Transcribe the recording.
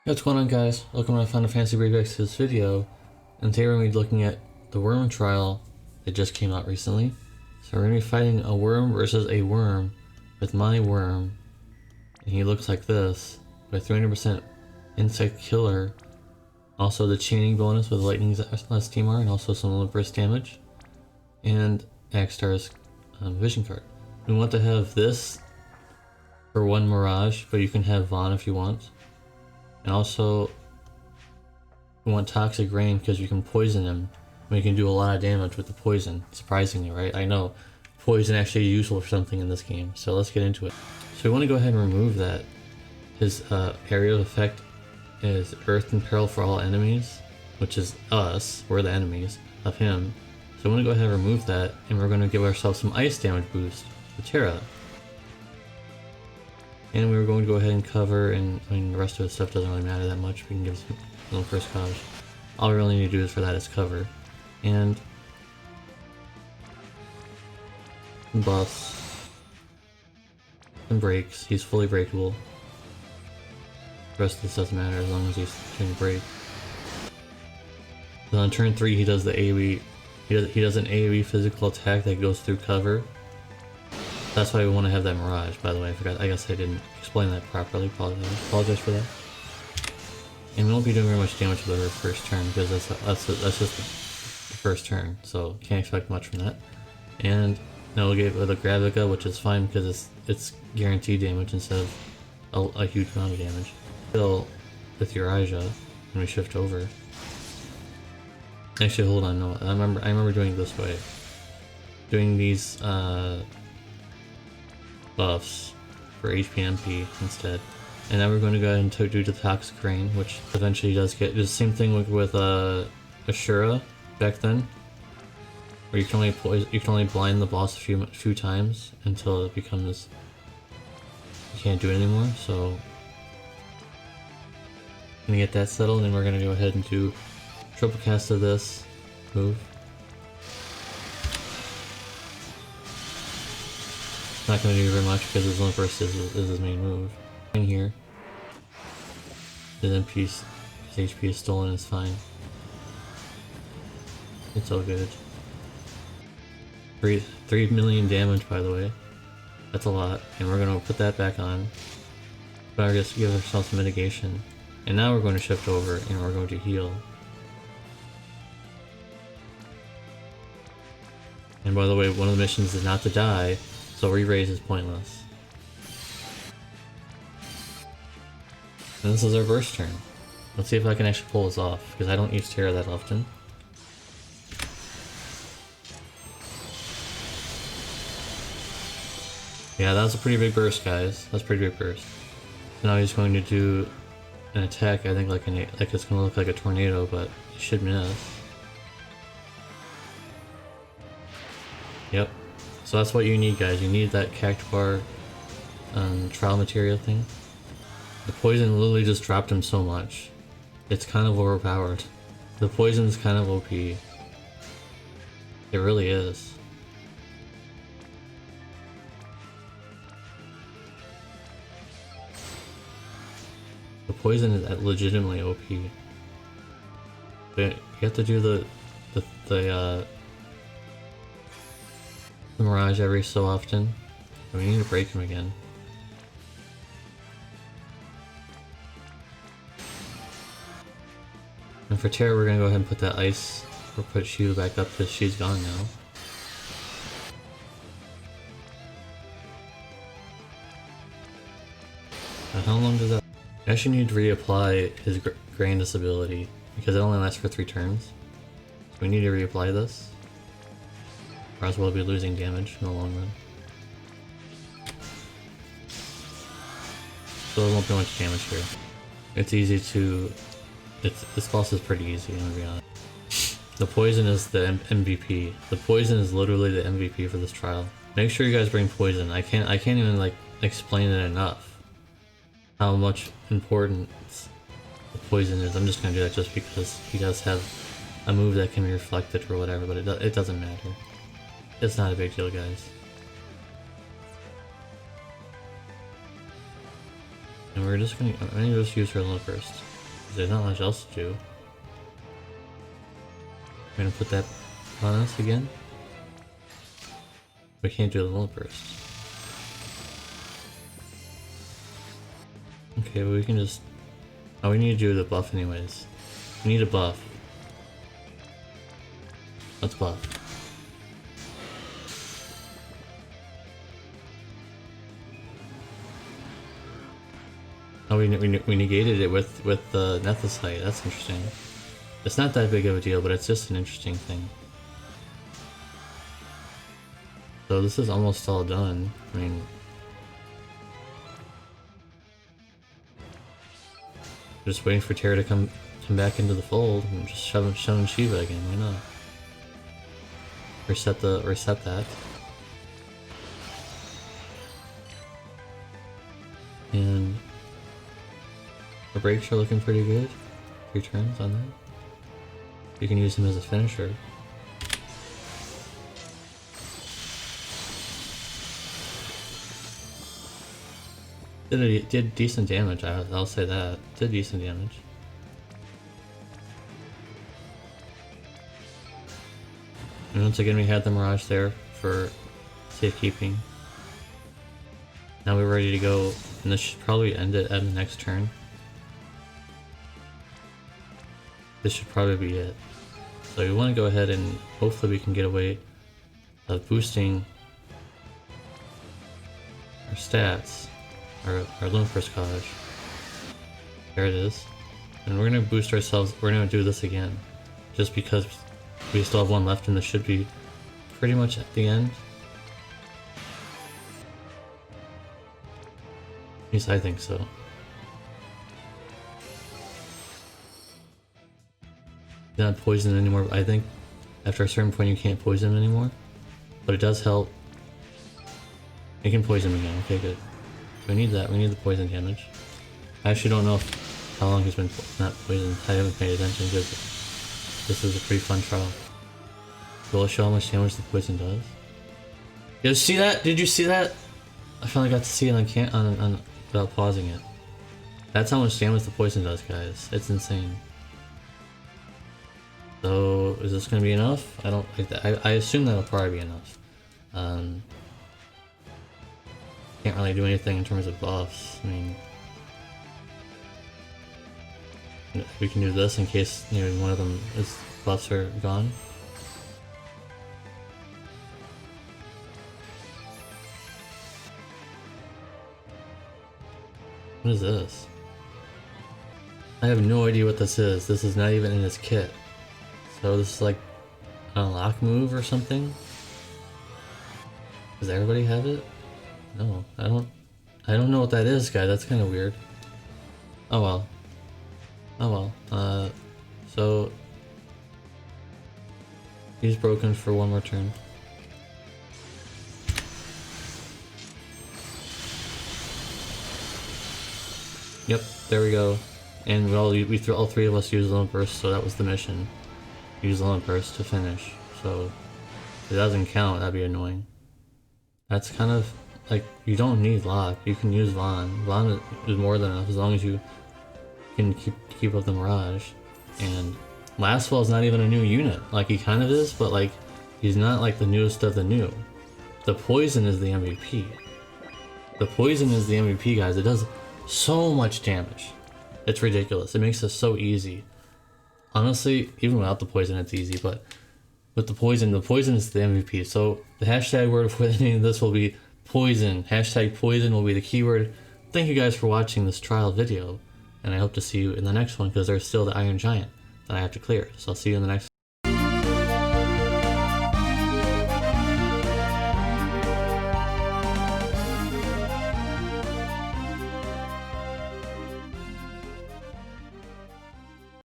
What's going on, guys? Welcome to Final Fantasy Breakback to this video, and today we're going to be looking at the worm trial that just came out recently. So we're going to be fighting a worm versus a worm with my worm, and he looks like this, with 300% insect killer, also the chaining bonus with lightning less TMR, and also some limit burst damage, and Axtar's vision card. We want to have this for one Mirage, but you can have Vaughn if you want. And also, we want Toxic Rain because you can poison him. And you can do a lot of damage with the poison, surprisingly, right? I know poison actually useful for something in this game, so let's get into it. So we want to go ahead and remove that. His area of effect is Earth in Peril for all enemies, which is us, we're the enemies of him. So I want to go ahead and remove that, and we're going to give ourselves some ice damage boost with Terra. And we were going to go ahead and cover, and I mean the rest of the stuff doesn't really matter that much. We can give some little first cause. All we really need to do is for that is cover. And some buffs. Some breaks. He's fully breakable. The rest of this doesn't matter as long as he's doing break. Then on turn 3 he does the AoE. He does an AoE physical attack that goes through cover. That's why we want to have that Mirage, by the way. I forgot. I guess I didn't explain that properly. Apologize for that. And we won't be doing very much damage with our first turn because that's just the first turn, so can't expect much from that. And now we'll get with a Gravica, which is fine because it's guaranteed damage instead of a huge amount of damage. Still with Uriah when we shift over. Actually, hold on. No, I remember doing it this way. Doing these buffs for HP/MP instead. And now we're going to go ahead and do the Toxic Rain, which eventually does get the same thing with Ashura back then, where you can only blind the boss a few times until it becomes you can't do it anymore. So I'm gonna get that settled, and we're gonna go ahead and do triple cast of this move. Not going to do very much because his limp burst is his main move. In here, his HP is stolen, it's fine. It's all good. 3 million damage, by the way. That's a lot, and we're going to put that back on. But just give ourselves some mitigation. And now we're going to shift over and we're going to heal. And by the way, one of the missions is not to die. So re-raise is pointless. And this is our burst turn. Let's see if I can actually pull this off, because I don't use Terra that often. Yeah, that was a pretty big burst, guys. That's a pretty big burst. So now he's going to do an attack, I think like it's going to look like a tornado, but he should miss. Yep. So that's what you need, guys. You need that Cactuar trial material thing. The poison literally just dropped him so much. It's kind of overpowered. The poison's kind of OP. It really is. The poison is legitimately OP. But you have to do the Mirage every so often. We need to break him again. And for Terra, we're gonna go ahead and put that ice, or put Shiva back up because she's gone now. Now, how long does that? I actually need to reapply his Grandest ability because it only lasts for 3 turns. So we need to reapply this. Or else we'll be losing damage in the long run. So there won't be much damage here. It's easy to... this boss is pretty easy, I'm gonna be honest. The poison is the MVP. The poison is literally the MVP for this trial. Make sure you guys bring poison. I can't even like explain it enough how much importance the poison is. I'm just gonna do that just because he does have a move that can be reflected or whatever, but it doesn't matter. It's not a big deal, guys. And we're just gonna, I'm gonna just use her alone first. There's not much else to do. We're gonna put that on us again. We can't do the alone first. Okay, well we can just, oh, we need to do the buff anyways. We need a buff. Let's buff. Oh, we negated it with the Nethicite. That's interesting. It's not that big of a deal, but it's just an interesting thing. So this is almost all done. I mean, just waiting for Terra to come back into the fold and just shoving Shiva again. Why not? Reset that. And our breaks are looking pretty good. 3 turns on that. You can use him as a finisher. Did decent damage, I'll say that. Did decent damage. And once again we had the Mirage there for safekeeping. Now we're ready to go, and this should probably end it at the next turn. This should probably be it. So we want to go ahead and hopefully we can get away of boosting our stats, our Lone First College. There it is. And we're going to boost ourselves, we're going to do this again. Just because we still have one left and this should be pretty much at the end. At least I think so. Not poison anymore. I think after a certain point you can't poison anymore, but it does help. You can poison again. Okay, good. So we need that. We need the poison damage. I actually don't know how long he's been not poisoned. I haven't paid attention because this is a pretty fun trial. Will it show how much damage the poison does? Did you see that? Did you see that? I finally got to see it on without pausing it. That's how much damage the poison does, guys. It's insane. So is this gonna be enough? I don't like that. I assume that'll probably be enough. Can't really do anything in terms of buffs. I mean, we can do this in case one of them is buffs are gone. What is this? I have no idea what this is. This is not even in his kit. So this is like an unlock move or something? Does everybody have it? No, I don't know what that is, guy. That's kind of weird. Oh well. Oh well. So he's broken for one more turn. Yep, there we go. And all three of us used Lone Burst, so that was the mission. Use Lone Burst to finish. So if it doesn't count, that'd be annoying. That's kind of like, you don't need Lock. You can use Vaughn. Vaughn is more than enough as long as you can keep up the Mirage. And Lasswell is not even a new unit. Like, he kind of is, but like, he's not like the newest of the new. The Poison is the MVP. The Poison is the MVP, guys. It does so much damage. It's ridiculous. It makes it so easy. Honestly, even without the Poison, it's easy, but with the Poison is the MVP. So the hashtag word for the name of this will be Poison. Hashtag Poison will be the keyword. Thank you guys for watching this trial video, and I hope to see you in the next one because there's still the Iron Giant that I have to clear. So I'll see you in the next